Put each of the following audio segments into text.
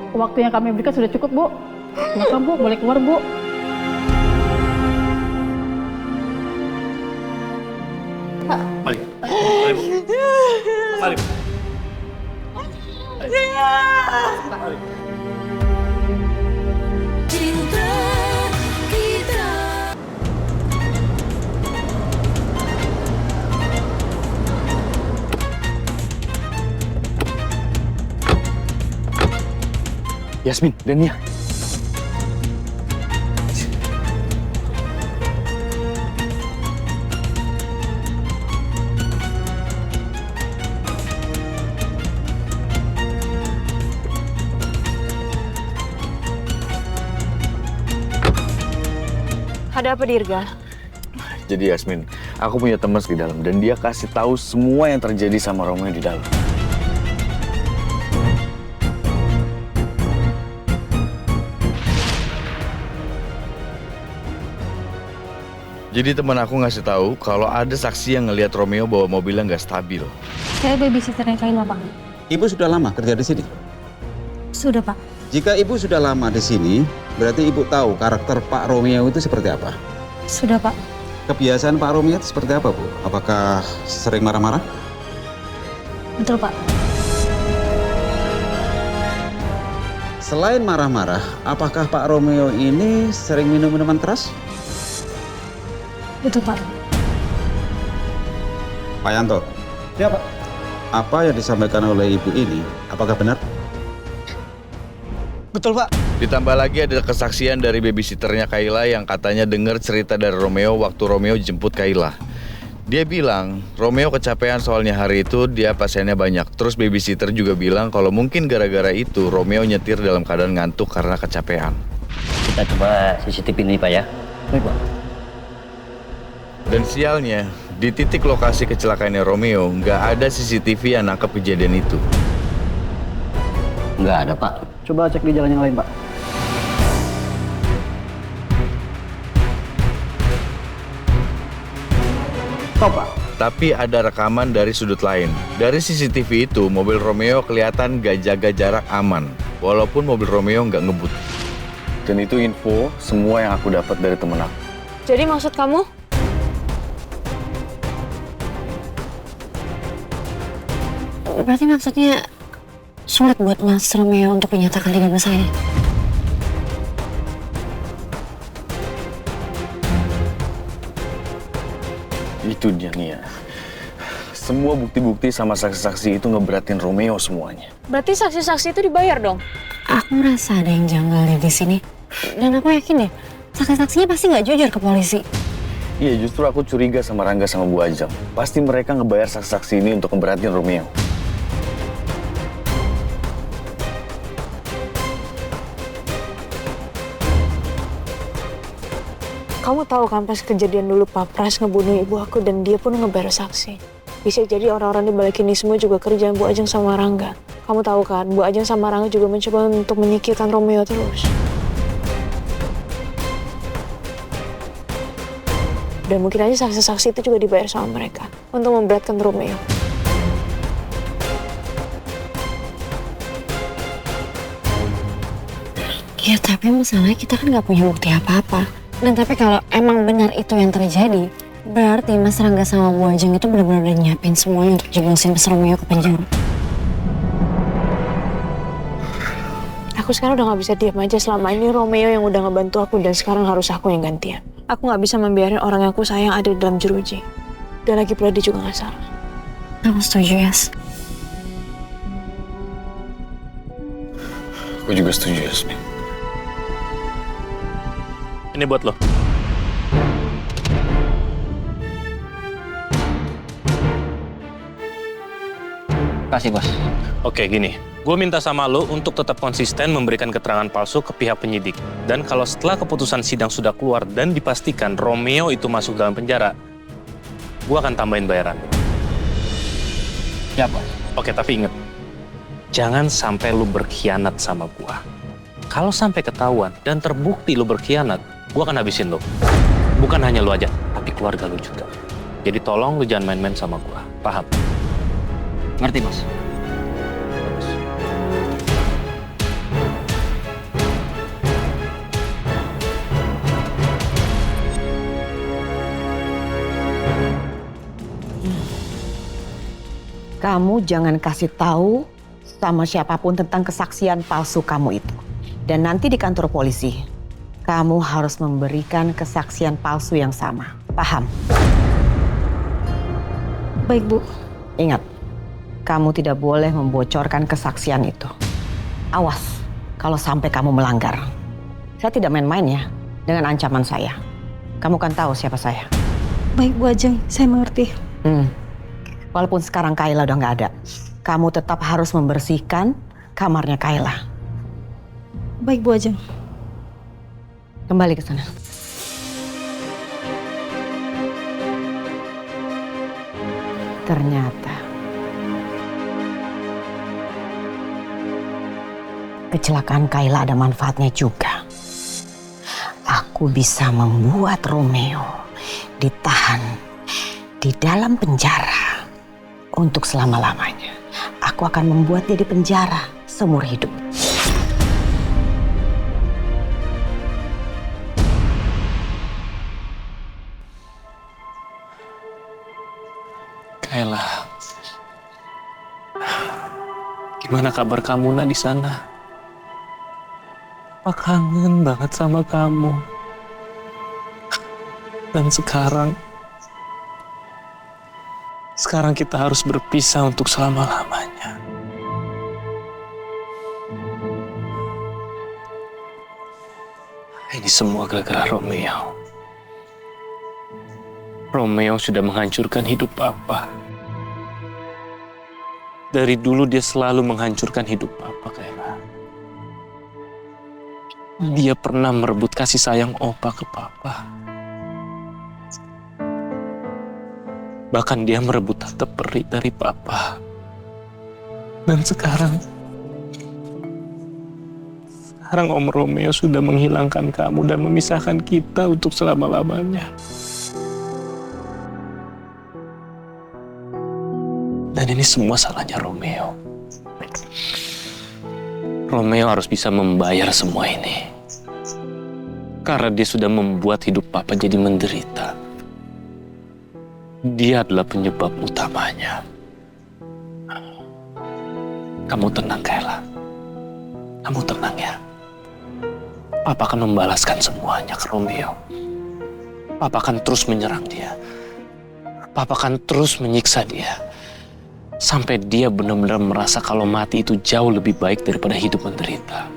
Waktu yang kami berikan sudah cukup, Bu. Silakan, Bu, boleh keluar, Bu. Mari. Mari, Bu. Mari. Cinta kita. Yasmin dan Nia. Ada apa, Dirga? Jadi Yasmin, aku punya teman di dalam dan dia kasih tahu semua yang terjadi sama Romeo di dalam. Jadi teman aku ngasih tahu kalau ada saksi yang ngelihat Romeo bawa mobilnya nggak stabil. Saya babysitternya Kaila, Pak. Ibu sudah lama kerja di sini? Sudah, Pak. Jika ibu sudah lama di sini, berarti ibu tahu karakter Pak Romeo itu seperti apa? Sudah, Pak. Kebiasaan Pak Romeo itu seperti apa, Bu? Apakah sering marah-marah? Betul, Pak. Selain marah-marah, apakah Pak Romeo ini sering minum minuman keras? Betul, Pak. Pak Yanto. Ya, Pak. Apa yang disampaikan oleh ibu ini, apakah benar? Betul, Pak. Ditambah lagi ada kesaksian dari babysitternya Kaila yang katanya dengar cerita dari Romeo waktu Romeo jemput Kaila. Dia bilang Romeo kecapean soalnya hari itu dia pasiennya banyak. Terus babysitter juga bilang kalau mungkin gara-gara itu Romeo nyetir dalam keadaan ngantuk karena kecapean. Kita coba CCTV ini, Pak ya. Baik, Pak. Dan sialnya, di titik lokasi kecelakaannya Romeo nggak ada CCTV yang nangkep kejadian itu. Nggak ada, Pak. Coba cek di jalan yang lain, Pak. Stop, Pak. Tapi ada rekaman dari sudut lain. Dari CCTV itu, mobil Romeo kelihatan gak jaga jarak aman. Walaupun mobil Romeo nggak ngebut. Dan itu info semua yang aku dapat dari temen aku. Jadi maksud kamu? Berarti maksudnya sulit buat Mas Romeo untuk menyatakan tidak bersalah. Itu dia Nia. Semua bukti-bukti sama saksi-saksi itu ngeberatin Romeo semuanya. Berarti saksi-saksi itu dibayar dong? Aku merasa ada yang janggal di sini. Dan aku yakin deh, saksi-saksinya pasti nggak jujur ke polisi. Iya, justru aku curiga sama Rangga sama Bu Ajeng. Pasti mereka ngebayar saksi-saksi ini untuk ngeberatin Romeo. Kamu tahu kan pas kejadian dulu Pak Pras ngebunuh ibu aku dan dia pun ngebayar saksi. Bisa jadi orang-orang di balik ini semua juga kerjaan Bu Ajeng sama Rangga. Kamu tahu kan, Bu Ajeng sama Rangga juga mencoba untuk menyingkirkan Romeo terus. Dan mungkin aja saksi-saksi itu juga dibayar sama mereka untuk memberatkan Romeo. Ya tapi masalahnya kita kan nggak punya bukti apa-apa. Dan tapi kalau emang benar itu yang terjadi, berarti Mas Rangga sama Bu Ajeng itu benar-benar udah nyiapin semuanya untuk jeblosin Mas Romeo ke penjara. Aku sekarang udah gak bisa diam aja. Selama ini Romeo yang udah ngebantu aku dan sekarang harus aku yang gantian. Aku gak bisa membiarkan orang yang aku sayang ada di dalam jeruji. Dan lagi pula dia juga gak salah. Aku setuju, Yas. Aku juga setuju, Yasmin. Ini buat lo. Kasih, Bos. Oke, gini. Gue minta sama lo untuk tetap konsisten memberikan keterangan palsu ke pihak penyidik. Dan kalau setelah keputusan sidang sudah keluar dan dipastikan Romeo itu masuk dalam penjara, gue akan tambahin bayaran. Ya, Bos. Oke, tapi inget, jangan sampai lo berkhianat sama gue. Kalau sampai ketahuan dan terbukti lo berkhianat, gue akan habisin lo. Bukan hanya lo aja, tapi keluarga lo juga. Jadi tolong lo jangan main-main sama gue. Paham? Ngerti, Bos. Kamu jangan kasih tahu sama siapapun tentang kesaksian palsu kamu itu. Dan nanti di kantor polisi, kamu harus memberikan kesaksian palsu yang sama. Paham? Baik, Bu. Ingat, kamu tidak boleh membocorkan kesaksian itu. Awas kalau sampai kamu melanggar. Saya tidak main-main ya dengan ancaman saya. Kamu kan tahu siapa saya. Baik, Bu Ajeng. Saya mengerti. Walaupun sekarang Kayla udah nggak ada, kamu tetap harus membersihkan kamarnya Kayla. Baik, Bu Ajeng. Kembali ke sana. Ternyata kecelakaan Kayla ada manfaatnya juga. Aku bisa membuat Romeo ditahan di dalam penjara untuk selama-lamanya. Aku akan membuat dia di penjara seumur hidup. Kayla, gimana kabar kamu di sana? Apa kangen banget sama kamu? Dan sekarang kita harus berpisah untuk selama-lamanya. Ini semua gara-gara Romeo. Romeo sudah menghancurkan hidup Papa. Dari dulu dia selalu menghancurkan hidup Papa, Kayla. Dia pernah merebut kasih sayang Opa ke Papa. Bahkan dia merebut tante Peri dari Papa. Dan sekarang Om Romeo sudah menghilangkan kamu dan memisahkan kita untuk selama-lamanya. Dan ini semua salahnya Romeo. Romeo harus bisa membayar semua ini. Karena dia sudah membuat hidup Papa jadi menderita. Dia adalah penyebab utamanya. Kamu tenang, Kayla. Kamu tenang ya. Papa akan membalaskan semuanya ke Romeo. Papa akan terus menyerang dia. Papa akan terus menyiksa dia. Sampai dia benar-benar merasa kalau mati itu jauh lebih baik daripada hidup menderita.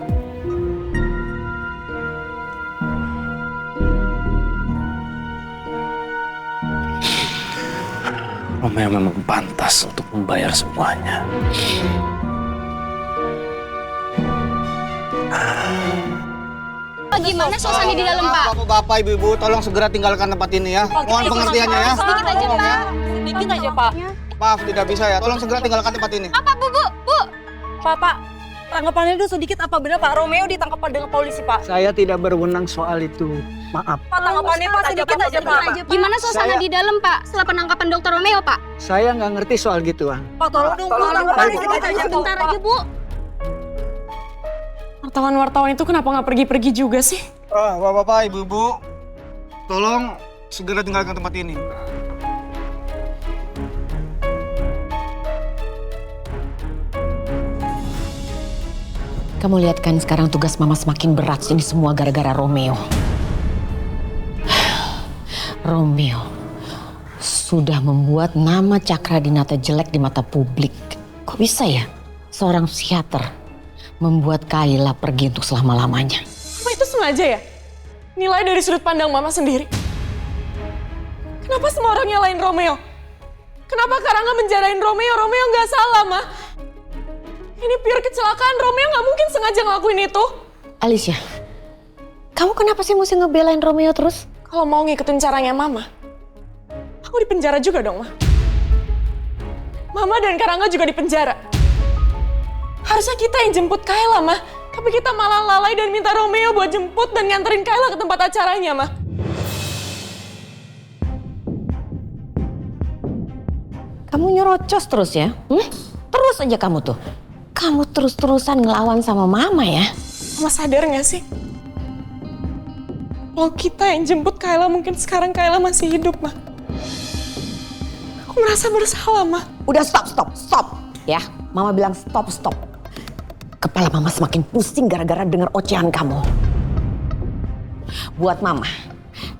Romeo memang pantas untuk membayar semuanya. Gimana suasana di dalam, Pak? Bapak, Ibu, tolong segera tinggalkan tempat ini ya. Mohon pengertiannya ya. Sedikit aja, Pak. Sedikit aja, Pak. Maaf, tidak bisa ya. Tolong segera tinggalkan tempat ini. Apa, Bu? Pak, tanggapannya itu sedikit. Apa benar Pak Romeo ditangkap dengan polisi, Pak? Saya tidak berwenang soal itu. Maaf. Pak, tanggapannya Pak sedikit aja, Pak. Gimana suasana di dalam, Pak? Setelah penangkapan Dr. Romeo, Pak? Saya nggak ngerti soal gituan. Pak, tolong dong, Bu. Tanggapannya sedikit aja, Bu. Bentar aja, Bu. Wartawan-wartawan itu kenapa nggak pergi-pergi juga sih? Bapak, Ibu, tolong segera tinggalkan tempat ini. Kamu lihat kan sekarang tugas Mama semakin berat. Ini semua gara-gara Romeo. Romeo sudah membuat nama Cakradinata jelek di mata publik. Kok bisa ya seorang psikiater membuat Kayla pergi untuk selama-lamanya? Apa itu sengaja ya? Nilai dari sudut pandang Mama sendiri. Kenapa semua orang nyalain Romeo? Kenapa Karangga menjarain Romeo? Romeo nggak salah, Ma. Ini pure kecelakaan. Romeo nggak mungkin sengaja ngelakuin itu. Alicia, kamu kenapa sih mesti ngebelain Romeo terus? Kalau mau ngikutin caranya Mama, aku di penjara juga dong, Ma. Mama dan Karangga juga di penjara. Harusnya kita yang jemput Kayla, Ma. Tapi kita malah lalai dan minta Romeo buat jemput dan nganterin Kayla ke tempat acaranya, Ma. Kamu nyerocos terus ya? Terus aja kamu tuh. Kamu terus-terusan ngelawan sama Mama ya? Mama sadar gak sih? Kalau kita yang jemput Kayla, mungkin sekarang Kayla masih hidup, Ma. Aku merasa bersalah, Ma. Udah stop. Ya, Mama bilang stop. Kepala Mama semakin pusing gara-gara dengar ocehan kamu. Buat Mama,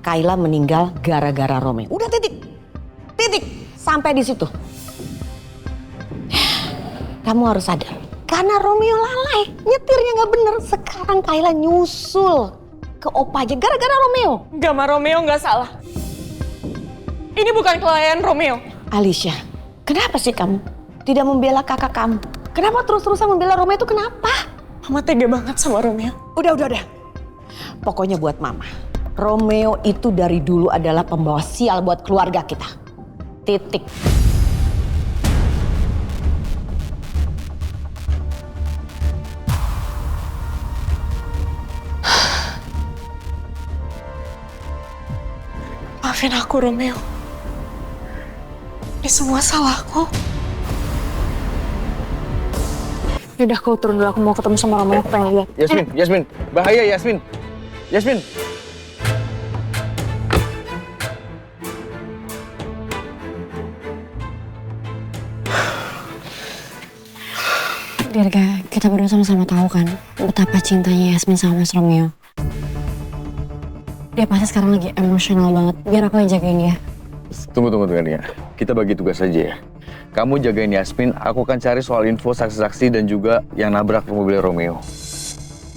Kayla meninggal gara-gara Romeo. Udah titik. Sampai di situ. Kamu harus sadar, karena Romeo lalai, nyetirnya nggak bener. Sekarang Kayla nyusul ke Opa aja gara-gara Romeo. Enggak, Ma, Romeo nggak salah. Ini bukan kelalaian Romeo. Alicia, kenapa sih kamu tidak membela kakak kamu? Kenapa terus-terusan membela Romeo itu kenapa? Mama tega banget sama Romeo. Udah. Pokoknya buat Mama, Romeo itu dari dulu adalah pembawa sial buat keluarga kita. Titik. Maafin aku, Romeo. Ini semua salahku. Yaudah, kau turun dulu. Aku mau ketemu sama Romeo. Aku pengen lihat. Yasmin, bahaya Yasmin. Biar kita berdua sama-sama tahu kan betapa cintanya Yasmin sama Mas Romeo. Dia pasti sekarang lagi emosional banget. Biar aku yang jagain dia. Tunggu ya. Kita bagi tugas saja ya. Kamu jagain Yasmin, aku akan cari soal info saksi-saksi dan juga yang nabrak mobil Romeo.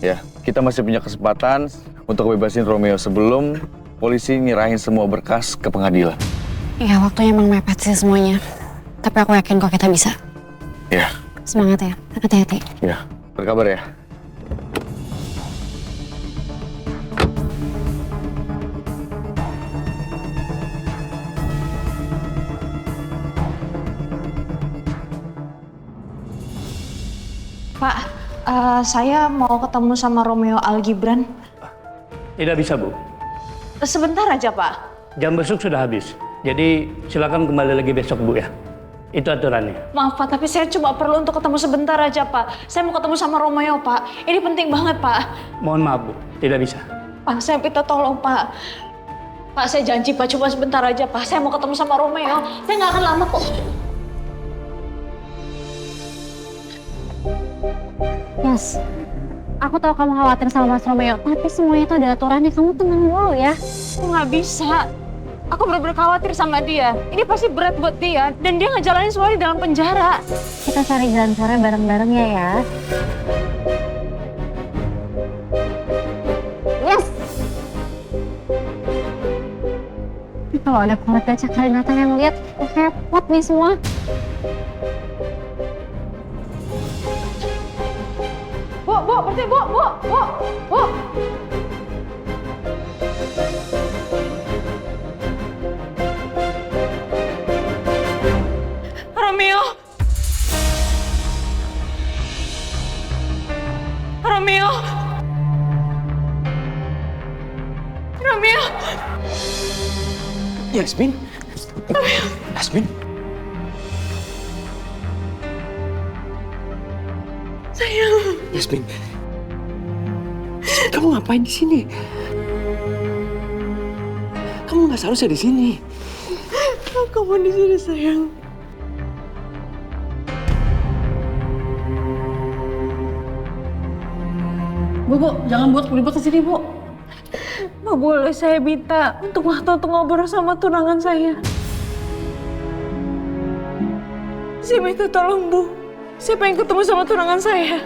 Ya, kita masih punya kesempatan untuk bebasin Romeo sebelum polisi nyerahin semua berkas ke pengadilan. Ya, waktunya emang mepet sih semuanya. Tapi aku yakin kok kita bisa. Ya. Semangat ya, hati-hati. Ya, berkabar ya. Pak, saya mau ketemu sama Romeo Algibran. Tidak bisa, Bu. Sebentar aja, Pak. Jam besuk sudah habis. Jadi silakan kembali lagi besok, Bu ya. Itu aturannya. Maaf, Pak, tapi saya cuma perlu untuk ketemu sebentar aja, Pak. Saya mau ketemu sama Romeo, Pak. Ini penting banget, Pak. Mohon maaf, Bu. Tidak bisa. Pak, saya minta tolong, Pak. Pak, saya janji, Pak. Cuma sebentar aja, Pak. Saya mau ketemu sama Romeo. Saya nggak akan lama kok. Yes, aku tahu kamu khawatir sama Mas Romeo, tapi semuanya itu ada aturannya. Kamu tenang dulu ya. Aku nggak bisa. Aku benar-benar khawatir sama dia. Ini pasti berat buat dia. Dan dia ngejalanin semua di dalam penjara. Kita cari jalan keluarnya bareng-bareng ya. Yes! Kalau ada keluarga Cakarinata yang lihat, repot nih semua. Bu, berhenti, Bu. Romeo. Yasmin? Sayang. Yasmin, kamu ngapain di sini? Kamu nggak seharusnya di sini. Kamu di sini, sayang. Bu, jangan buat kulibet ke sini, Bu. Ma, boleh saya minta untuk waktu untuk ngobrol sama tunangan saya? Saya minta tolong, Bu. Saya pengen ketemu sama tunangan saya.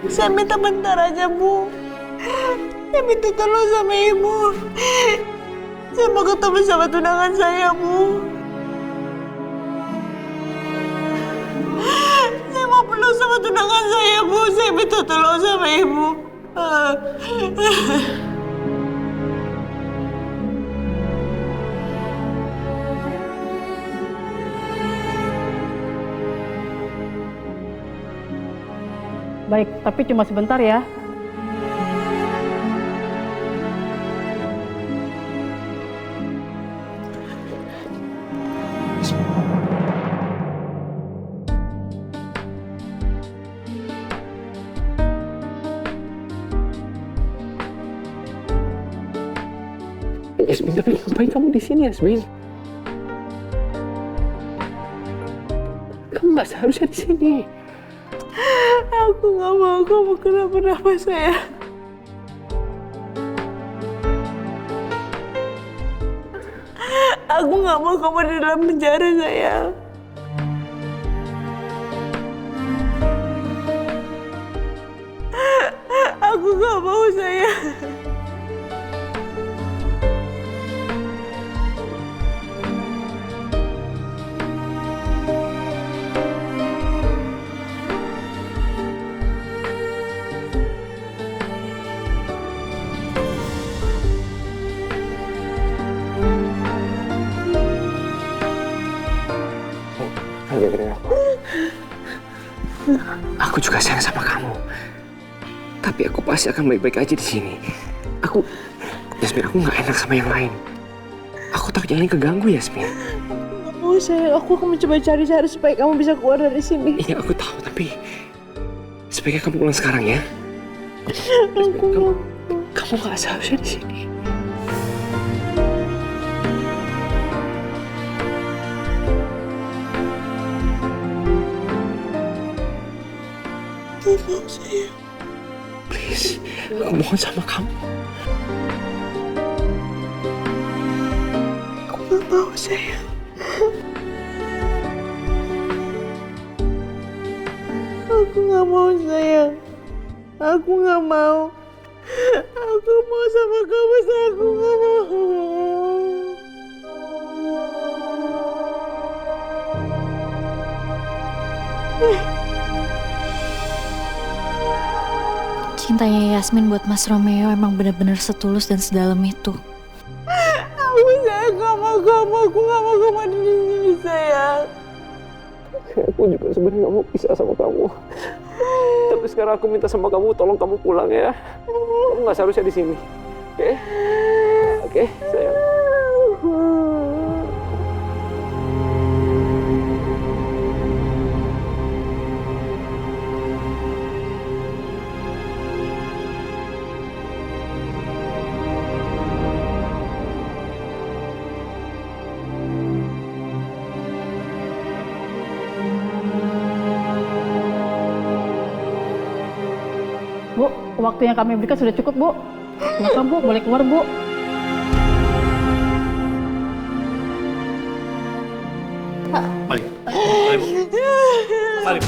Saya minta bentar aja, Bu. Saya minta tolong sama Ibu. Saya mau ketemu sama tunangan saya, Bu. Saya mau peluk sama tunangan saya, Bu. Saya minta tolong sama Ibu. Baik, tapi cuma sebentar ya. Yasmin, tapi ngapain kamu di sini, Yasmin? Kamu nggak seharusnya di sini. Aku nggak mau kamu kenapa-napa sayang. Aku nggak mau kamu di dalam penjara sayang. Aku nggak mau sayang. Aku juga sayang sama kamu. Tapi aku pasti akan baik-baik aja di sini. Yasmin, aku nggak enak sama yang lain. Aku takut yang lain keganggu, Yasmin. Nggak mau sayang, aku akan mencoba cari cara supaya kamu bisa keluar dari sini. Iya, aku tahu, tapi sebaiknya kamu pulang sekarang ya. Kamu nggak seharusnya di sini. Gak mau sayang. Please, aku mohon sama kamu. Aku gak mau sayang. Aku gak mau sayang. Aku gak mau. Aku mau sama kamu sayang. Aku gak mau. Cintanya Yasmin buat Mas Romeo emang benar-benar setulus dan sedalam itu. Aku sayang sama kamu. Aku gak mau kamu ada di sini sayang. Aku juga sebenarnya nggak mau pisah sama kamu. Tapi sekarang aku minta sama kamu, tolong kamu pulang ya. Kamu nggak seharusnya di sini. Oke? Oke, sayang. Bu, waktu yang kami berikan sudah cukup, Bu. Silakan, Bu, boleh keluar, Bu. Balik. Balik. Balik.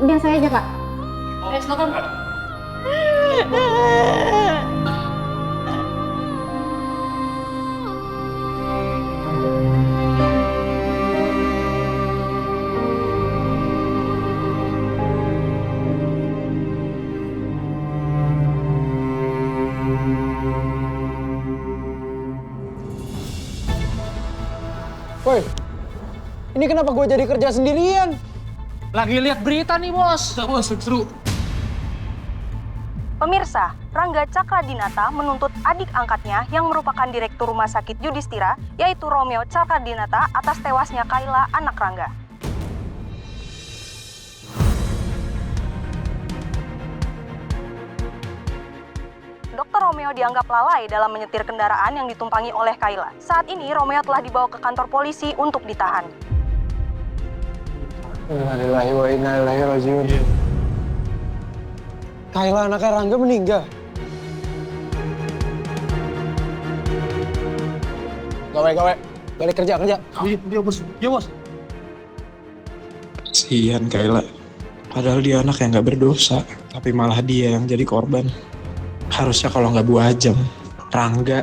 Biar saya aja, Kak. Silakan. Woi, ini kenapa gue jadi kerja sendirian? Lagi lihat berita nih, Bos. Bos, seru. Pemirsa, Rangga Cakradinata menuntut adik angkatnya yang merupakan Direktur Rumah Sakit Yudhistira, yaitu Romeo Cakradinata, atas tewasnya Kayla, anak Rangga. Dr. Romeo dianggap lalai dalam menyetir kendaraan yang ditumpangi oleh Kayla. Saat ini, Romeo telah dibawa ke kantor polisi untuk ditahan. Innalillahi wa inna ilaihi rajiun. Kayla anaknya Rangga meninggal. Gawe, balik kerja. Iya, Bos. Iya, Bos. Kasihan Kayla. Padahal dia anak yang gak berdosa, tapi malah dia yang jadi korban. Harusnya kalau nggak Bu Ajeng, Rangga,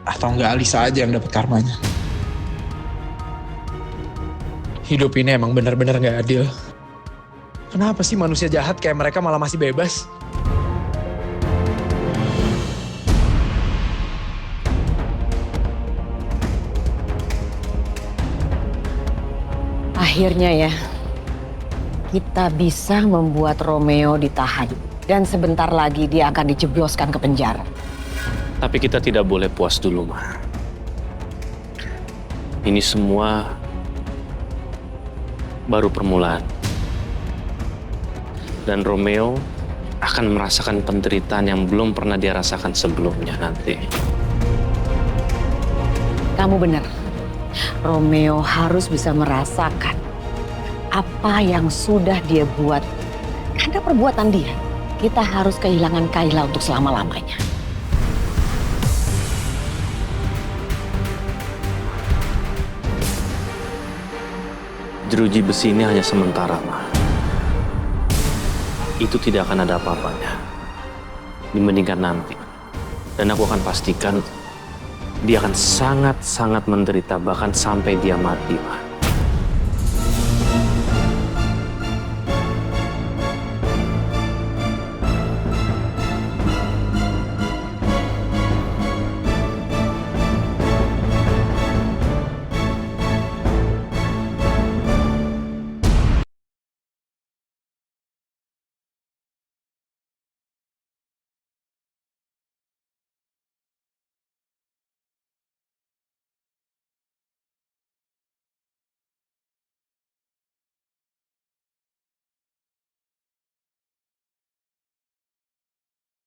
atau nggak Alisa aja yang dapat karmanya. Hidup ini emang benar-benar nggak adil. Kenapa sih manusia jahat kayak mereka malah masih bebas? Akhirnya ya, kita bisa membuat Romeo ditahan. Dan sebentar lagi dia akan dijebloskan ke penjara. Tapi kita tidak boleh puas dulu, Ma. Ini semua baru permulaan. Dan Romeo akan merasakan penderitaan yang belum pernah dia rasakan sebelumnya nanti. Kamu benar. Romeo harus bisa merasakan apa yang sudah dia buat. Karena perbuatan dia, kita harus kehilangan Kayla untuk selama-lamanya. Jeruji besi ini hanya sementara, Ma. Itu tidak akan ada apa-apanya dibandingkan nanti. Dan aku akan pastikan dia akan sangat-sangat menderita, bahkan sampai dia mati, Ma.